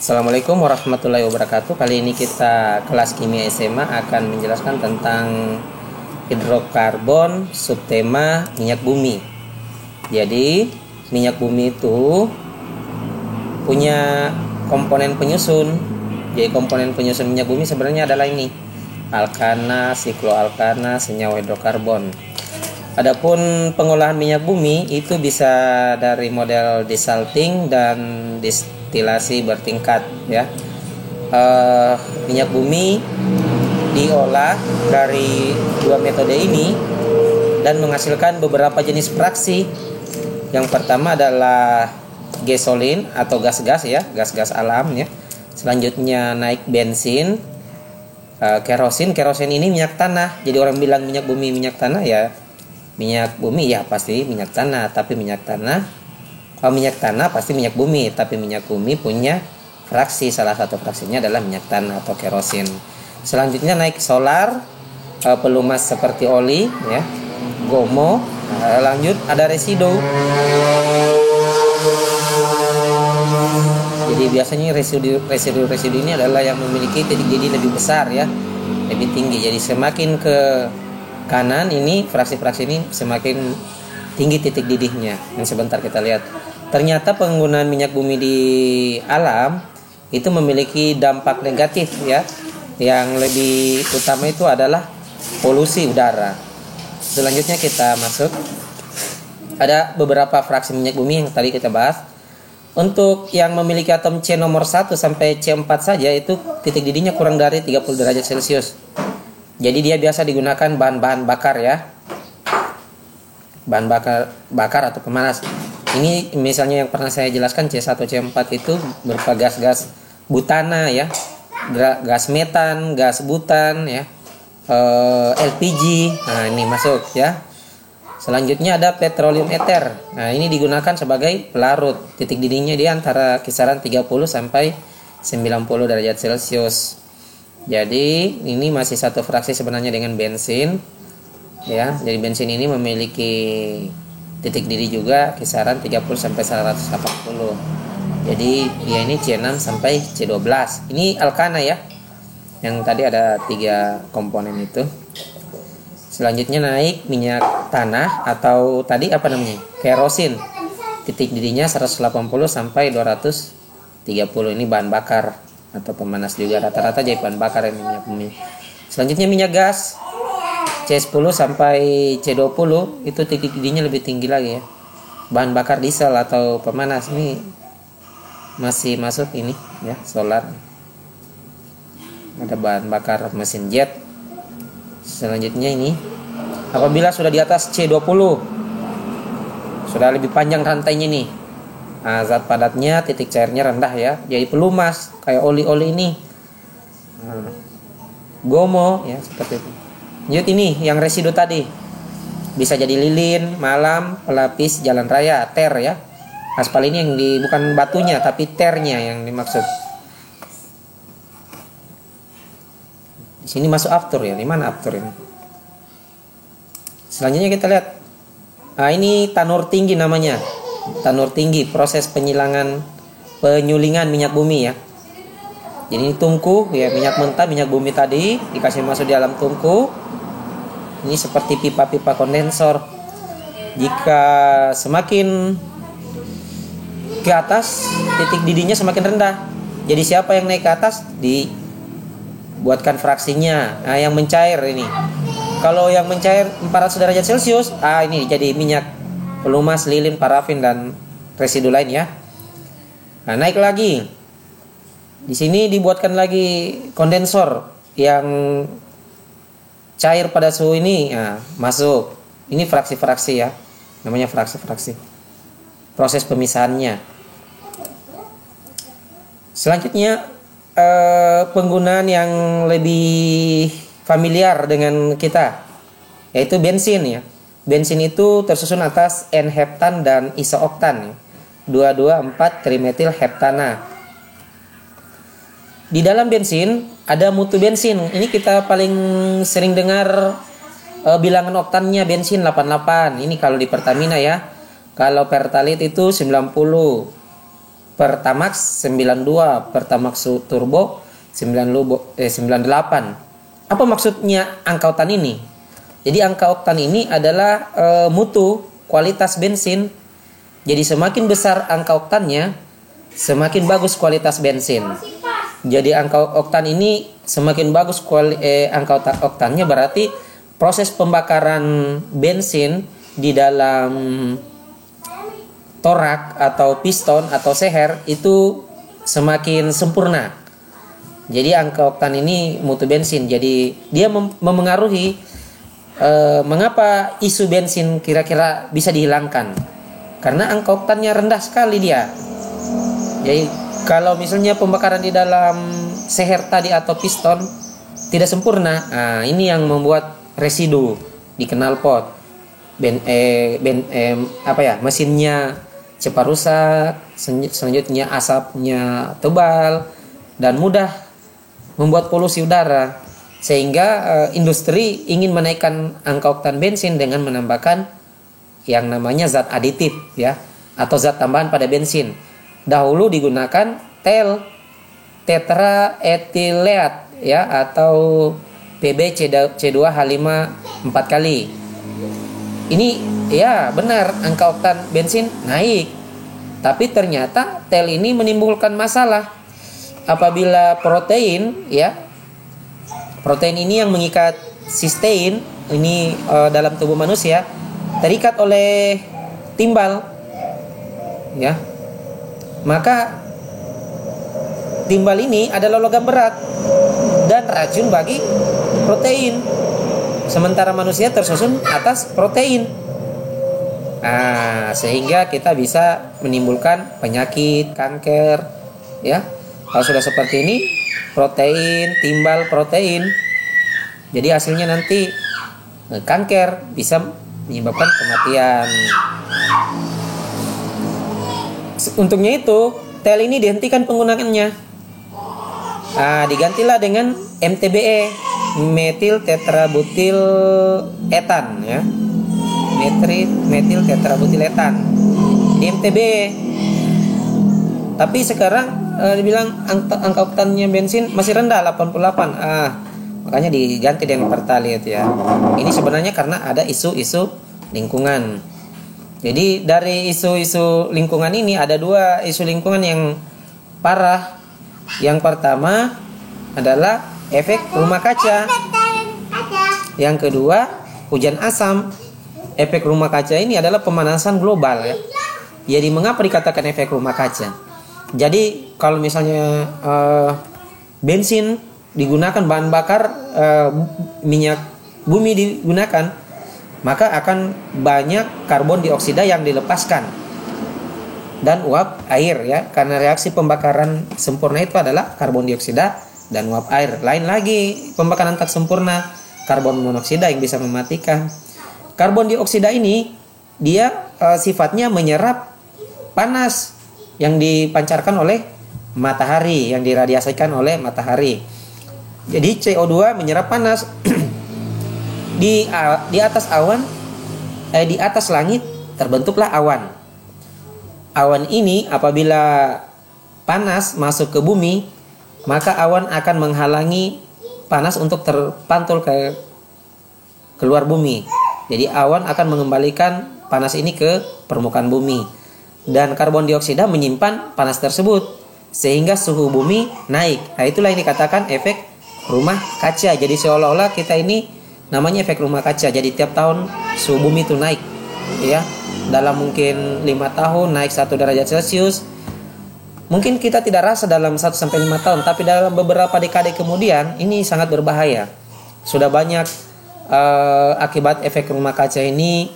Assalamualaikum warahmatullahi wabarakatuh. Kali ini kita kelas kimia SMA akan menjelaskan tentang hidrokarbon subtema minyak bumi. Jadi minyak bumi itu punya komponen penyusun. Jadi komponen penyusun minyak bumi sebenarnya adalah ini: alkana, sikloalkana, senyawa hidrokarbon. Adapun pengolahan minyak bumi itu bisa dari model desalting dan destilasi bertingkat ya. Minyak bumi diolah dari dua metode ini dan menghasilkan beberapa jenis fraksi. Yang pertama adalah gasolin atau gas-gas ya, gas-gas alam ya. Selanjutnya naik bensin, kerosin. Kerosin ini minyak tanah. Jadi orang bilang minyak bumi minyak tanah ya. Minyak bumi ya pasti minyak tanah, tapi minyak tanah pasti minyak bumi, tapi minyak bumi punya fraksi, salah satu fraksinya adalah minyak tanah atau kerosin. Selanjutnya naik solar, pelumas seperti oli ya, gomo. Lanjut ada residu. Jadi biasanya residu ini adalah yang memiliki titik didih lebih besar ya, lebih tinggi. Jadi semakin ke kanan ini fraksi-fraksi ini semakin tinggi titik didihnya. Dan sebentar kita lihat. Ternyata penggunaan minyak bumi di alam itu memiliki dampak negatif ya. Yang lebih utama itu adalah polusi udara. Selanjutnya kita masuk. Ada beberapa fraksi minyak bumi yang tadi kita bahas. Untuk yang memiliki atom C nomor 1 sampai C4 saja itu titik didihnya kurang dari 30 derajat Celcius. Jadi dia biasa digunakan bahan-bahan bakar ya. Bahan bakar atau pemanas. Ini misalnya yang pernah saya jelaskan C1, C4 itu berupa gas-gas butana ya. Gas metan, gas butan ya. LPG. Nah, ini masuk ya. Selanjutnya ada petroleum ether. Nah, ini digunakan sebagai pelarut. Titik didihnya dia antara kisaran 30 sampai 90 derajat Celcius. Jadi ini masih satu fraksi sebenarnya dengan bensin ya. Jadi bensin ini memiliki titik didih juga kisaran 30 sampai 180. Jadi ya ini C6 sampai C12. Ini alkana ya. Yang tadi ada 3 komponen itu. Selanjutnya naik minyak tanah atau tadi apa namanya? Kerosin. Titik didihnya 180 sampai 230. Ini bahan bakar atau pemanas juga, rata-rata jadi bahan bakar yang minyak bumi. Selanjutnya minyak gas C10 sampai C20 itu titik didihnya lebih tinggi lagi ya. Bahan bakar diesel atau pemanas ini masih masuk ini ya, solar. Ada bahan bakar mesin jet. Selanjutnya ini apabila sudah di atas C20 sudah lebih panjang rantainya nih. Nah, zat padatnya titik cairnya rendah ya, jadi pelumas kayak oli-oli ini. Nah, gomo ya seperti itu. Lanjut ini yang residu tadi bisa jadi lilin, malam, pelapis jalan raya, ter ya. Aspal ini yang bukan batunya tapi ternya yang dimaksud. Di sini masuk aftur ya. Di mana aftur ini? Selanjutnya kita lihat. Nah, ini tanur tinggi namanya. Tanur tinggi, proses penyulingan minyak bumi ya. Jadi ini tungku ya, minyak mentah, minyak bumi tadi dikasih masuk di dalam tungku. Ini seperti pipa-pipa kondensor. Jika semakin ke atas, titik didihnya semakin rendah. Jadi siapa yang naik ke atas dibuatkan fraksinya. Nah, yang mencair ini. Kalau yang mencair 400 derajat Celcius, ini jadi minyak pelumas, lilin, parafin dan residu lain ya. Nah, naik lagi. Di sini dibuatkan lagi kondensor yang cair pada suhu ini. Nah, masuk. Ini fraksi-fraksi ya. Namanya fraksi-fraksi. Proses pemisahannya. Selanjutnya penggunaan yang lebih familiar dengan kita yaitu bensin ya. Bensin itu tersusun atas N-heptan dan isooktan, 2,2,4-trimetil heptana. Di dalam bensin ada mutu bensin. Ini kita paling sering dengar bilangan oktannya bensin 88. Ini kalau di Pertamina ya. Kalau Pertalite itu 90. Pertamax 92, Pertamax Turbo 98. Apa maksudnya angka oktan ini? Jadi angka oktan ini adalah mutu kualitas bensin. Jadi semakin besar angka oktannya, semakin bagus kualitas bensin. Jadi angka oktan ini semakin bagus angka oktannya, berarti proses pembakaran bensin di dalam torak atau piston atau seher itu semakin sempurna. Jadi angka oktan ini mutu bensin. Jadi dia memengaruhi mengapa isu bensin kira-kira bisa dihilangkan. Karena angka oktannya rendah sekali dia. Jadi kalau misalnya pembakaran di dalam seher tadi atau piston tidak sempurna, ini yang membuat residu di knalpot. Mesinnya cepat rusak, selanjutnya asapnya tebal dan mudah membuat polusi udara, sehingga industri ingin menaikkan angka oktan bensin dengan menambahkan yang namanya zat aditif ya, atau zat tambahan pada bensin. Dahulu digunakan tetraetileat ya, atau PbC2H5 4 kali. Ini ya benar, angka oktan bensin naik, tapi ternyata tel ini menimbulkan masalah apabila protein ini yang mengikat sistein ini dalam tubuh manusia terikat oleh timbal ya, maka timbal ini adalah logam berat dan racun bagi protein, sementara manusia tersusun atas protein. Sehingga kita bisa menimbulkan penyakit, kanker ya. Kalau sudah seperti ini, protein, timbal protein, jadi hasilnya nanti kanker, bisa menyebabkan kematian. Untuknya itu, tel ini dihentikan penggunaannya. Digantilah dengan MTBE, metil tetrabutil etan ya. Metil tetrabutil etan. Di MTBE. Tapi sekarang dibilang angka oktannya bensin masih rendah 88. Makanya diganti dengan pertalite ya. Ini sebenarnya karena ada isu-isu lingkungan. Jadi dari isu-isu lingkungan ini ada dua isu lingkungan yang parah. Yang pertama adalah efek rumah kaca. Yang kedua, hujan asam. Efek rumah kaca ini adalah pemanasan global ya. Jadi mengapa dikatakan efek rumah kaca? Jadi kalau misalnya bensin digunakan, bahan bakar minyak bumi digunakan, maka akan banyak karbon dioksida yang dilepaskan dan uap air ya, karena reaksi pembakaran sempurna itu adalah karbon dioksida dan uap air. Lain lagi pembakaran tak sempurna, karbon monoksida yang bisa mematikan. Karbon dioksida ini dia sifatnya menyerap panas yang dipancarkan oleh matahari, yang diradiasikan oleh matahari. Jadi CO2 menyerap panas di atas awan, di atas langit terbentuklah awan. Awan ini apabila panas masuk ke bumi, maka awan akan menghalangi panas untuk terpantul ke keluar bumi. Jadi awan akan mengembalikan panas ini ke permukaan bumi. Dan karbon dioksida menyimpan panas tersebut sehingga suhu bumi naik. Nah, itulah yang dikatakan efek rumah kaca. Jadi seolah-olah kita ini namanya efek rumah kaca. Jadi tiap tahun suhu bumi itu naik ya. Dalam mungkin 5 tahun naik 1 derajat Celcius. Mungkin kita tidak rasa dalam 1 sampai 5 tahun, tapi dalam beberapa dekade kemudian ini sangat berbahaya. Sudah banyak akibat efek rumah kaca ini,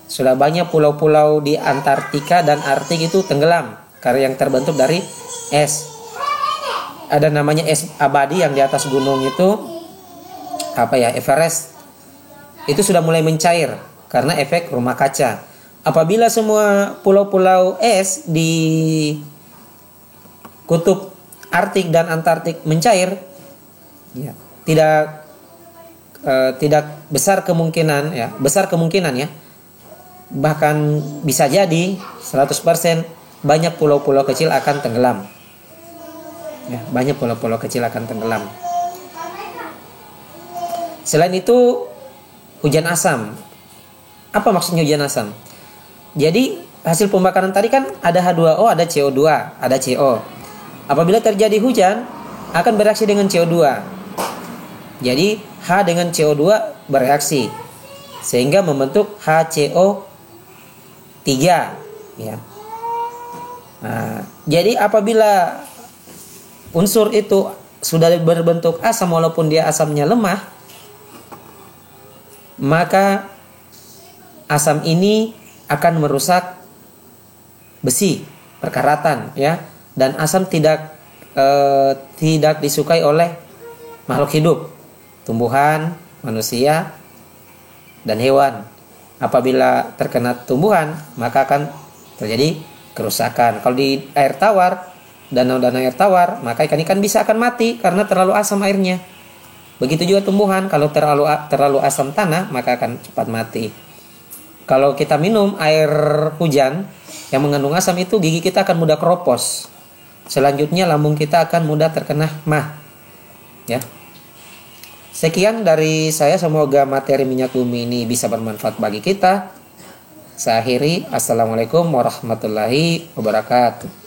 sudah banyak pulau-pulau di Antartika dan Arktik itu tenggelam karena yang terbentuk dari es. Ada namanya es abadi yang di atas gunung itu Everest. Itu sudah mulai mencair karena efek rumah kaca. Apabila semua pulau-pulau es di kutub Arktik dan Antartik mencair, ya, tidak besar kemungkinan ya, bahkan bisa jadi 100% banyak pulau-pulau kecil akan tenggelam. Ya, banyak pulau-pulau kecil akan tenggelam. Selain itu, hujan asam. Apa maksudnya hujan asam? Jadi hasil pembakaran tadi kan ada H2O, ada CO2, ada CO. Apabila terjadi hujan, akan bereaksi dengan CO2. Jadi H dengan CO2 bereaksi sehingga membentuk HCO3, ya. Nah, jadi apabila unsur itu sudah berbentuk asam walaupun dia asamnya lemah, maka asam ini akan merusak besi, perkaratan, ya. Dan asam tidak disukai oleh makhluk hidup, tumbuhan, manusia, dan hewan. Apabila terkena tumbuhan, maka akan terjadi kerusakan. Kalau di air tawar, danau-danau air tawar, maka ikan-ikan bisa akan mati karena terlalu asam airnya. Begitu juga tumbuhan, kalau terlalu asam tanah, maka akan cepat mati. Kalau kita minum air hujan yang mengandung asam itu, gigi kita akan mudah keropos. Selanjutnya lambung kita akan mudah terkena MAH. Ya. Sekian dari saya, semoga materi minyak bumi ini bisa bermanfaat bagi kita. Saya akhiri, assalamualaikum warahmatullahi wabarakatuh.